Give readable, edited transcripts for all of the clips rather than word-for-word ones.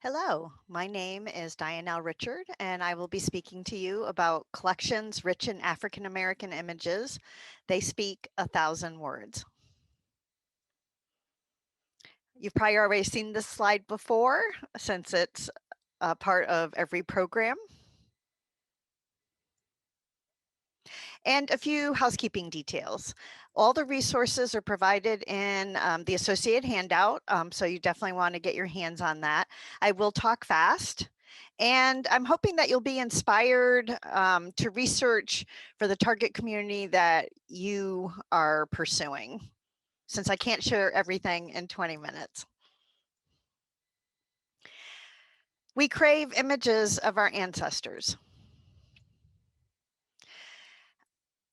Hello, my name is Diane L. and I will be speaking to you about collections rich in African American images. They speak 1,000 words. You've probably already seen this slide before since it's a part of every program. And a few housekeeping details. All the resources are provided in the associated handout, so you definitely want to get your hands on that. I will talk fast. And I'm hoping that you'll be inspired to research for the target community that you are pursuing, since I can't share everything in 20 minutes. We crave images of our ancestors.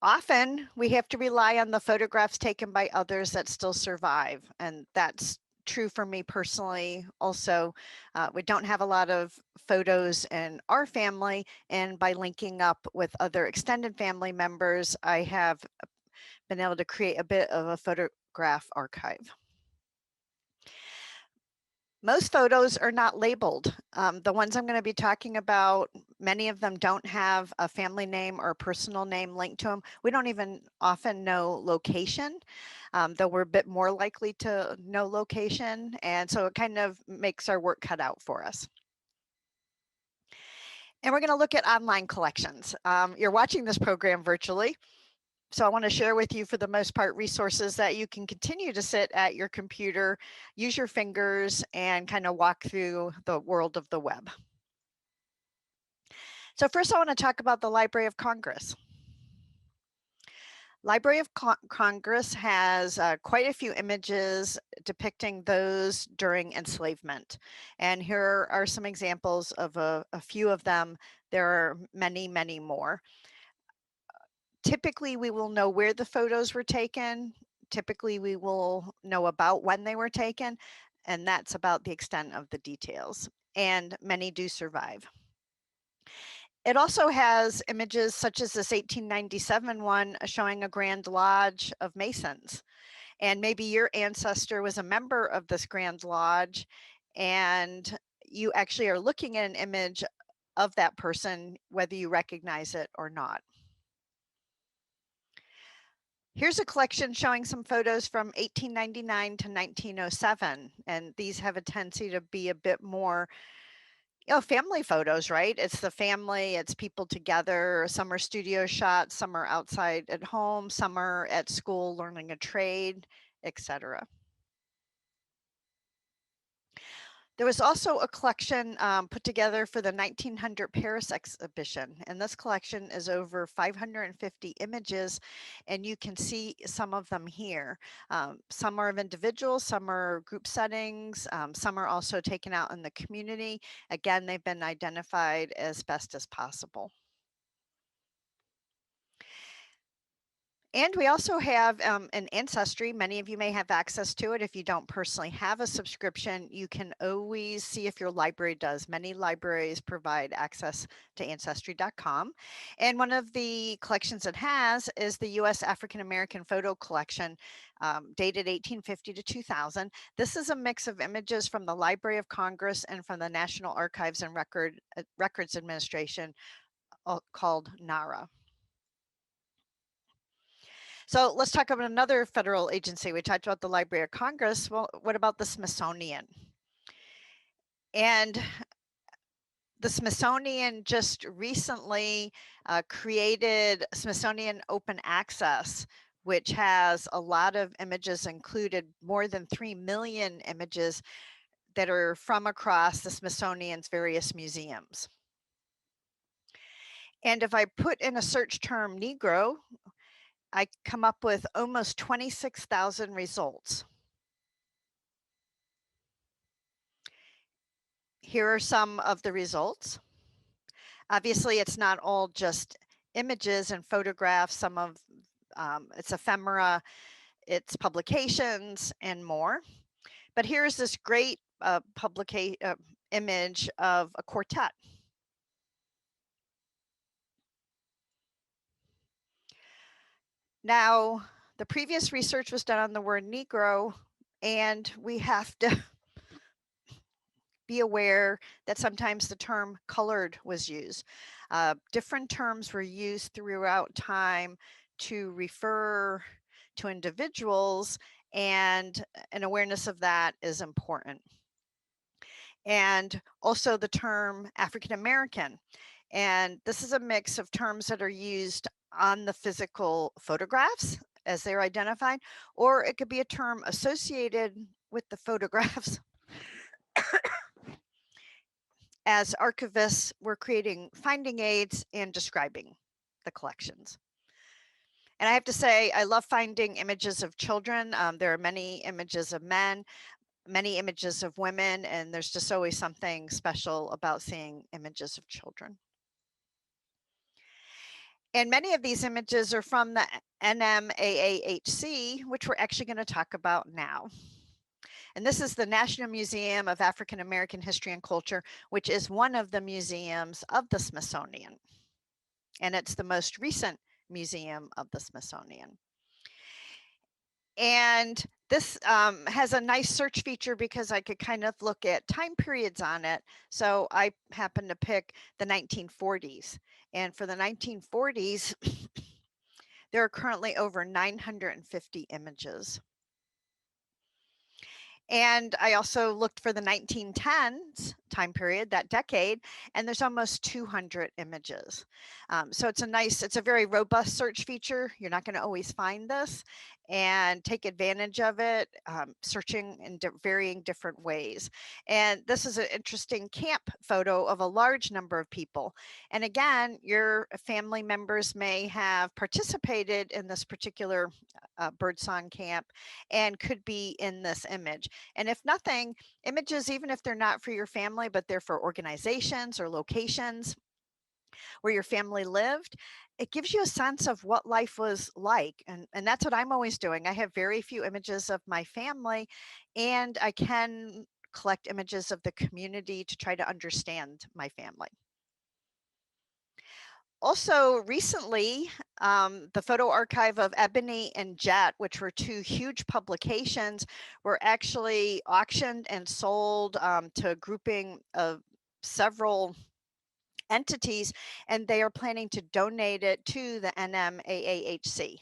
Often we have to rely on the photographs taken by others that still survive, and that's true for me personally. Also, we don't have a lot of photos in our family, and by linking up with other extended family members, I have been able to create a bit of a photograph archive. Most photos are not labeled. The ones I'm going to be talking about, many of them don't have a family name or a personal name linked to them. We don't even often know location, though we're a bit more likely to know location. And so it kind of makes our work cut out for us. And we're going to look at online collections. You're watching this program virtually. So I want to share with you, for the most part, resources that you can continue to sit at your computer, use your fingers, and kind of walk through the world of the web. So first I want to talk about the Library of Congress. Library of Congress has quite a few images depicting those during enslavement. And here are some examples of a few of them. There are many, many more. Typically, we will know where the photos were taken. Typically, we will know about when they were taken, and that's about the extent of the details. And many do survive. It also has images such as this 1897 one showing a Grand Lodge of Masons. And maybe your ancestor was a member of this Grand Lodge, and you actually are looking at an image of that person, whether you recognize it or not. Here's a collection showing some photos from 1899 to 1907, and these have a tendency to be a bit more, family photos, right? It's the family, it's people together. Some are studio shots, some are outside at home, some are at school learning a trade, etc. There was also a collection put together for the 1900 Paris exhibition, and this collection is over 550 images, and you can see some of them here. Some are of individuals, some are group settings, some are also taken out in the community. Again, they've been identified as best as possible. And we also have an Ancestry. Many of you may have access to it. If you don't personally have a subscription, you can always see if your library does. Many libraries provide access to Ancestry.com. And one of the collections it has is the U.S. African American Photo Collection, dated 1850 to 2000. This is a mix of images from the Library of Congress and from the National Archives and Records Administration, called NARA. So let's talk about another federal agency. We talked about the Library of Congress. Well, what about the Smithsonian? And the Smithsonian just recently created Smithsonian Open Access, which has a lot of images included, more than 3 million images that are from across the Smithsonian's various museums. And if I put in a search term Negro, I come up with almost 26,000 results. Here are some of the results. Obviously, it's not all just images and photographs. Some of it's ephemera, it's publications, and more. But here's this great image of a quartet. Now, the previous research was done on the word Negro, and we have to be aware that sometimes the term colored was used. Different terms were used throughout time to refer to individuals, and an awareness of that is important. And also the term African American. And this is a mix of terms that are used on the physical photographs as they're identified, or it could be a term associated with the photographs as archivists were creating finding aids and describing the collections. And I have to say, I love finding images of children. There are many images of men, many images of women, and there's just always something special about seeing images of children. And many of these images are from the NMAAHC, which we're actually going to talk about now. And this is the National Museum of African American History and Culture, which is one of the museums of the Smithsonian. And it's the most recent museum of the Smithsonian. And this has a nice search feature because I could kind of look at time periods on it. So I happen to pick the 1940s. And for the 1940s, there are currently over 950 images. And I also looked for the 1910s time period, that decade, and there's almost 200 images. So it's a very robust search feature. You're not going to always find this, and take advantage of it, searching in varying different ways. And this is an interesting camp photo of a large number of people. And again, your family members may have participated in this particular birdsong camp and could be in this image. And if nothing, images, even if they're not for your family, but they're for organizations or locations where your family lived, it gives you a sense of what life was like. And that's what I'm always doing. I have very few images of my family, and I can collect images of the community to try to understand my family. Also, recently, the Photo Archive of Ebony and Jet, which were two huge publications, were actually auctioned and sold to a grouping of several entities, and they are planning to donate it to the NMAAHC.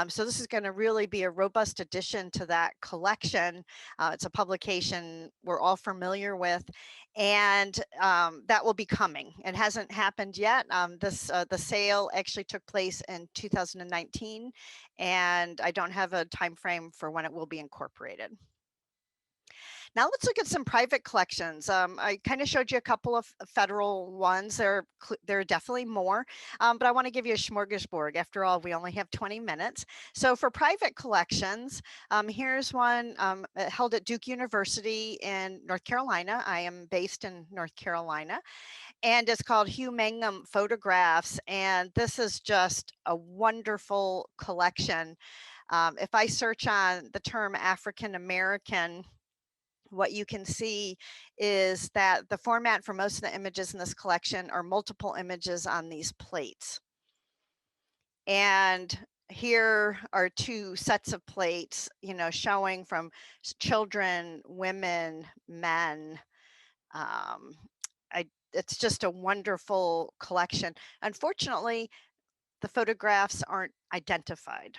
So this is going to really be a robust addition to that collection. It's a publication we're all familiar with, and that will be coming. It hasn't happened yet. The sale actually took place in 2019, and I don't have a time frame for when it will be incorporated. Now let's look at some private collections. I kind of showed you a couple of federal ones. There are definitely more, but I want to give you a smorgasbord. After all, we only have 20 minutes. So for private collections, here's one held at Duke University in North Carolina. I am based in North Carolina, and it's called Hugh Mangum Photographs. And this is just a wonderful collection. If I search on the term African American, what you can see is that the format for most of the images in this collection are multiple images on these plates. And here are two sets of plates, showing from children, women, men. It's just a wonderful collection. Unfortunately, the photographs aren't identified.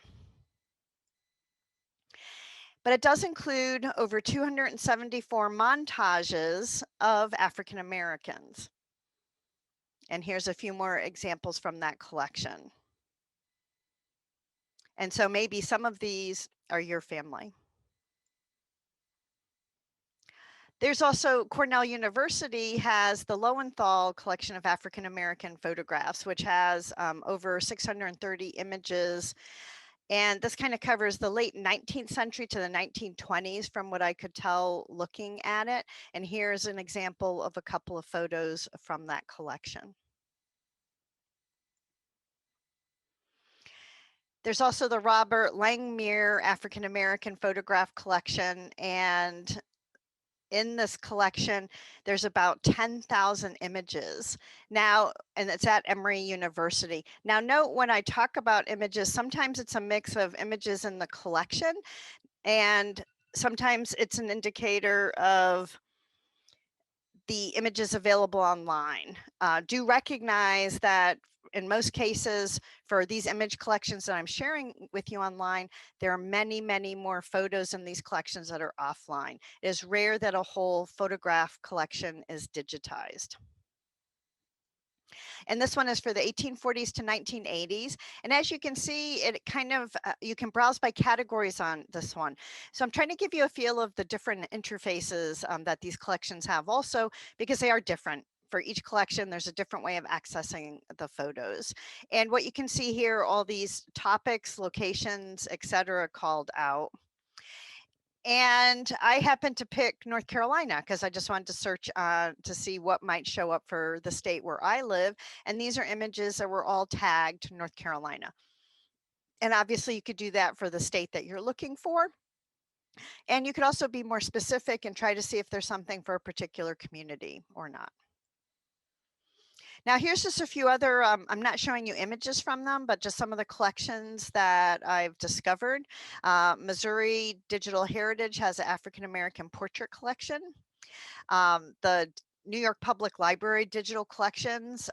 But it does include over 274 montages of African Americans. And here's a few more examples from that collection. And so maybe some of these are your family. There's also Cornell University has the Lowenthal collection of African American photographs, which has over 630 images. And this kind of covers the late 19th century to the 1920s from what I could tell looking at it. And here's an example of a couple of photos from that collection. There's also the Robert Langmuir African American photograph collection. And in this collection, there's about 10,000 images now, and it's at Emory University. Now note, when I talk about images, sometimes it's a mix of images in the collection, and sometimes it's an indicator of the images available online. Do recognize that in most cases, for these image collections that I'm sharing with you online, there are many, many more photos in these collections that are offline. It is rare that a whole photograph collection is digitized. And this one is for the 1840s to 1980s. And as you can see, it kind of, you can browse by categories on this one. So I'm trying to give you a feel of the different interfaces that these collections have also, because they are different. For each collection, there's a different way of accessing the photos. And what you can see here, all these topics, locations, etc., called out. And I happened to pick North Carolina because I just wanted to search to see what might show up for the state where I live. And these are images that were all tagged North Carolina. And obviously you could do that for the state that you're looking for. And you could also be more specific and try to see if there's something for a particular community or not. Now here's just a few other, I'm not showing you images from them, but just some of the collections that I've discovered. Missouri Digital Heritage has an African-American portrait collection. The New York Public Library Digital Collections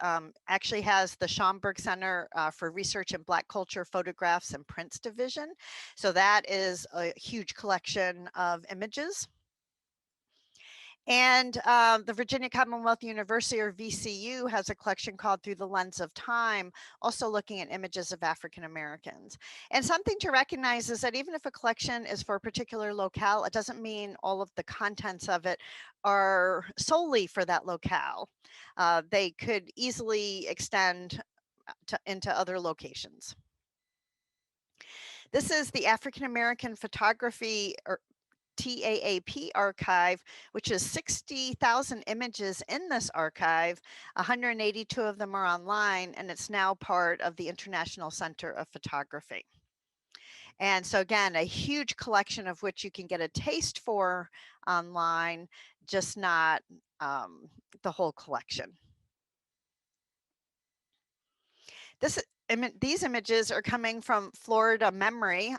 actually has the Schomburg Center for Research in Black Culture, Photographs and Prints Division. So that is a huge collection of images. And the Virginia Commonwealth University, or VCU, has a collection called Through the Lens of Time, also looking at images of African Americans. And something to recognize is that even if a collection is for a particular locale, it doesn't mean all of the contents of it are solely for that locale. They could easily extend into other locations. This is the African American Photography, or TAAP archive, which is 60,000 images in this archive. 182 of them are online, and it's now part of the International Center of Photography. And so again, a huge collection of which you can get a taste for online, just not the whole collection. These images are coming from Florida Memory,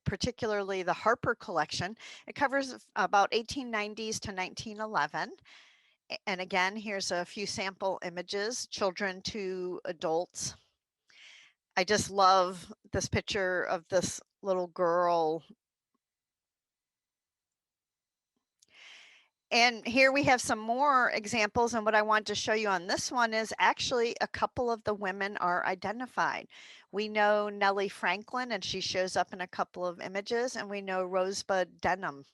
particularly the Harper collection. It covers about 1890s to 1911. And again, here's a few sample images, children to adults. I just love this picture of this little girl. And here we have some more examples, and what I want to show you on this one is actually a couple of the women are identified. We know Nellie Franklin, and she shows up in a couple of images, and we know Rosebud Denham,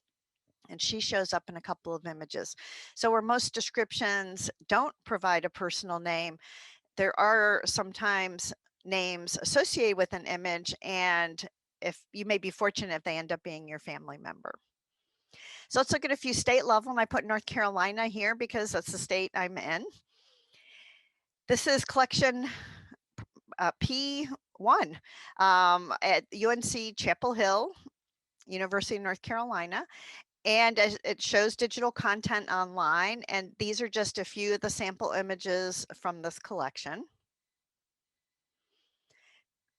and she shows up in a couple of images. So where most descriptions don't provide a personal name, there are sometimes names associated with an image, and if you may be fortunate if they end up being your family member. So let's look at a few state level, and I put North Carolina here because that's the state I'm in. This is collection P1 at UNC Chapel Hill, University of North Carolina. And it shows digital content online, and these are just a few of the sample images from this collection.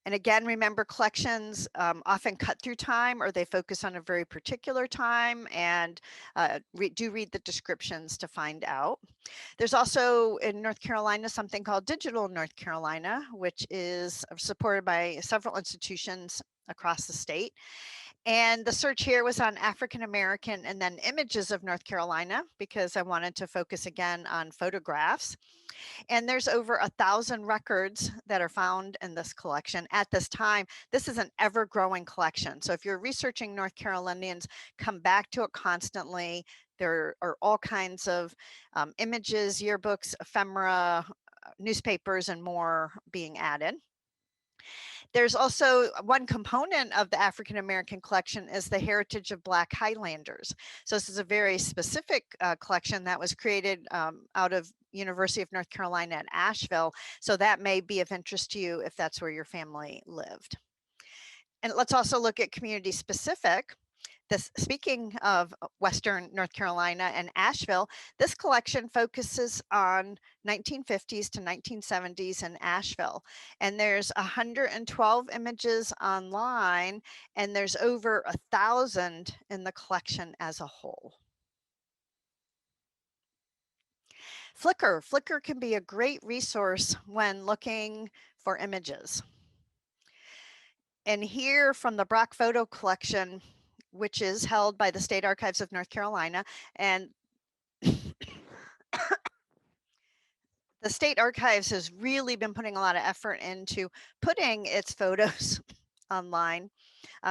And again, remember, collections often cut through time, or they focus on a very particular time, and do read the descriptions to find out. There's also in North Carolina something called Digital North Carolina, which is supported by several institutions across the state. And the search here was on African American and then images of North Carolina, because I wanted to focus again on photographs. And there's over 1,000 records that are found in this collection at this time. This is an ever-growing collection. So if you're researching North Carolinians, come back to it constantly. There are all kinds of images, yearbooks, ephemera, newspapers, and more being added. There's also one component of the African American collection is the heritage of Black Highlanders. So this is a very specific collection that was created out of University of North Carolina at Asheville. So that may be of interest to you if that's where your family lived. And let's also look at community specific. Speaking of Western North Carolina and Asheville, this collection focuses on 1950s to 1970s in Asheville. And there's 112 images online, and there's over 1,000 in the collection as a whole. Flickr can be a great resource when looking for images. And here from the Brock Photo Collection, which is held by the State Archives of North Carolina, and the State Archives has really been putting a lot of effort into putting its photos online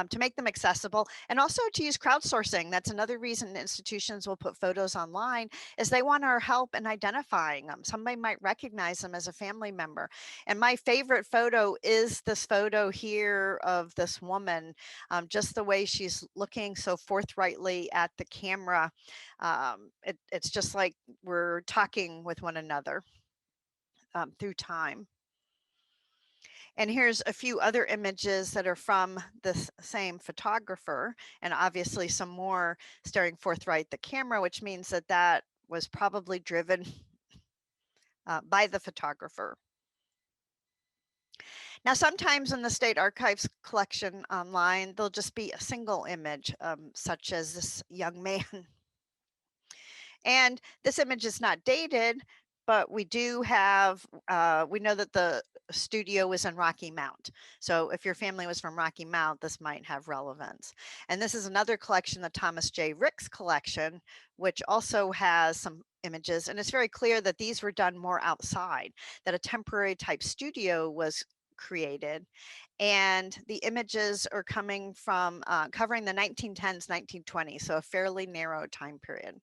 to make them accessible, and also to use crowdsourcing. That's another reason institutions will put photos online, is they want our help in identifying them. Somebody might recognize them as a family member. And my favorite photo is this photo here of this woman, just the way she's looking so forthrightly at the camera. It's just like we're talking with one another through time. And here's a few other images that are from this same photographer, and obviously some more staring forthright the camera, which means that that was probably driven by the photographer. Now, sometimes in the State Archives collection online, there'll just be a single image, such as this young man. And this image is not dated, but we do have, we know that the studio was in Rocky Mount. So if your family was from Rocky Mount, this might have relevance. And this is another collection, the Thomas J. Ricks collection, which also has some images. And it's very clear that these were done more outside, that a temporary type studio was created. And the images are coming from covering the 1910s, 1920s, so a fairly narrow time period.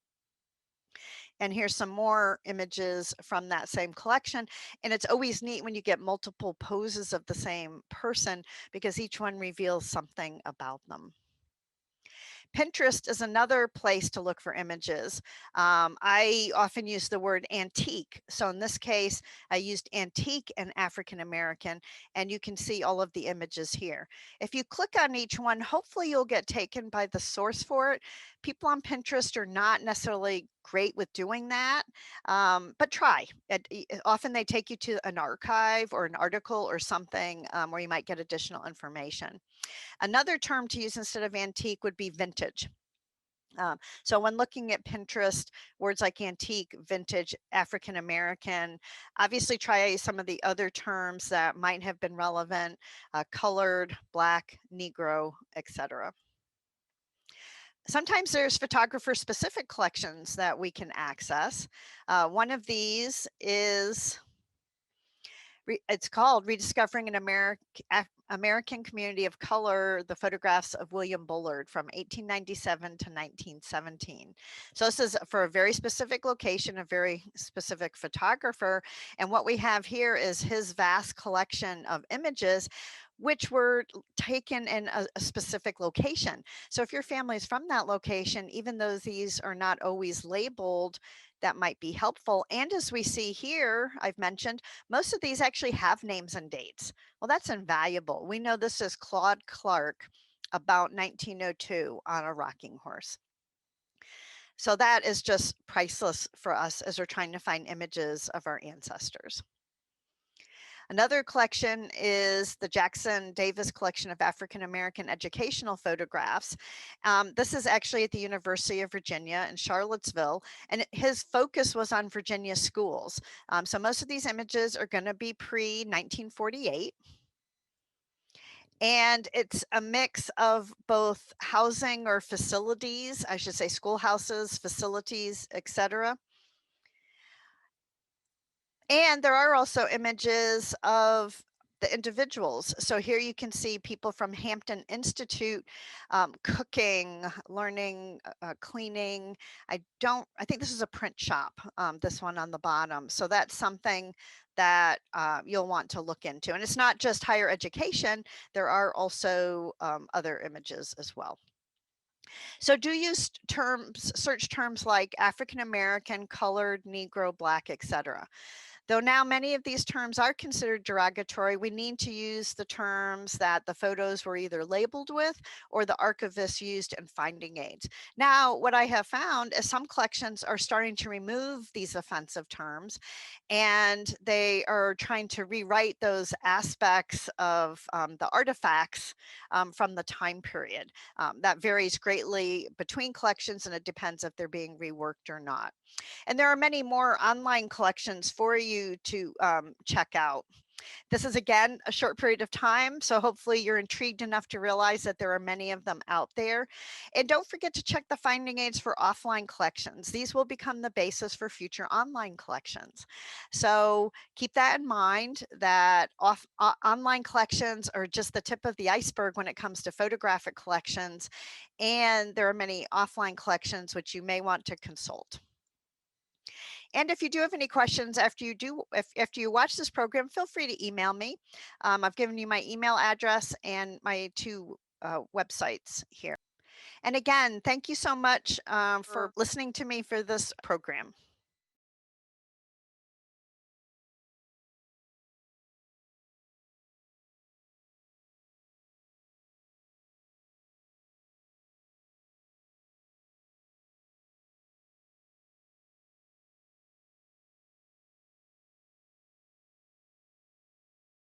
And here's some more images from that same collection. And it's always neat when you get multiple poses of the same person, because each one reveals something about them. Pinterest is another place to look for images. I often use the word antique. So in this case, I used antique and African American, and you can see all of the images here. If you click on each one, hopefully you'll get taken by the source for it. People on Pinterest are not necessarily great with doing that, but try. Often they take you to an archive or an article or something where you might get additional information. Another term to use instead of antique would be vintage. So when looking at Pinterest, words like antique, vintage, African American, obviously try some of the other terms that might have been relevant, colored, black, Negro, etc. Sometimes there's photographer specific collections that we can access. One of these is it's called Rediscovering an American Community of Color, the photographs of William Bullard from 1897 to 1917. So this is for a very specific location, a very specific photographer. And what we have here is his vast collection of images, which were taken in a specific location. So if your family is from that location, even though these are not always labeled, that might be helpful. And as we see here, I've mentioned, most of these actually have names and dates. Well, that's invaluable. We know this is Claude Clark about 1902 on a rocking horse. So that is just priceless for us as we're trying to find images of our ancestors. Another collection is the Jackson Davis collection of African American educational photographs. This is actually at the University of Virginia in Charlottesville, and his focus was on Virginia schools. So most of these images are going to be pre-1948. And it's a mix of both housing or facilities, I should say schoolhouses, facilities, etc. And there are also images of the individuals. So here you can see people from Hampton Institute cooking, learning, cleaning. I think this is a print shop, this one on the bottom. So that's something that you'll want to look into. And it's not just higher education, there are also other images as well. So do use terms, search terms like African American, colored, Negro, Black, etc. Though now many of these terms are considered derogatory, we need to use the terms that the photos were either labeled with or the archivist used in finding aids. Now, what I have found is some collections are starting to remove these offensive terms, and they are trying to rewrite those aspects of the artifacts from the time period. That varies greatly between collections, and it depends if they're being reworked or not. And there are many more online collections for you to check out. This is, again, a short period of time, so hopefully you're intrigued enough to realize that there are many of them out there. And don't forget to check the finding aids for offline collections. These will become the basis for future online collections. So keep that in mind, that online collections are just the tip of the iceberg when it comes to photographic collections, and there are many offline collections which you may want to consult. And if you do have any questions after you watch this program, feel free to email me. I've given you my email address and my two websites here. And again, thank you so much for listening to me for this program.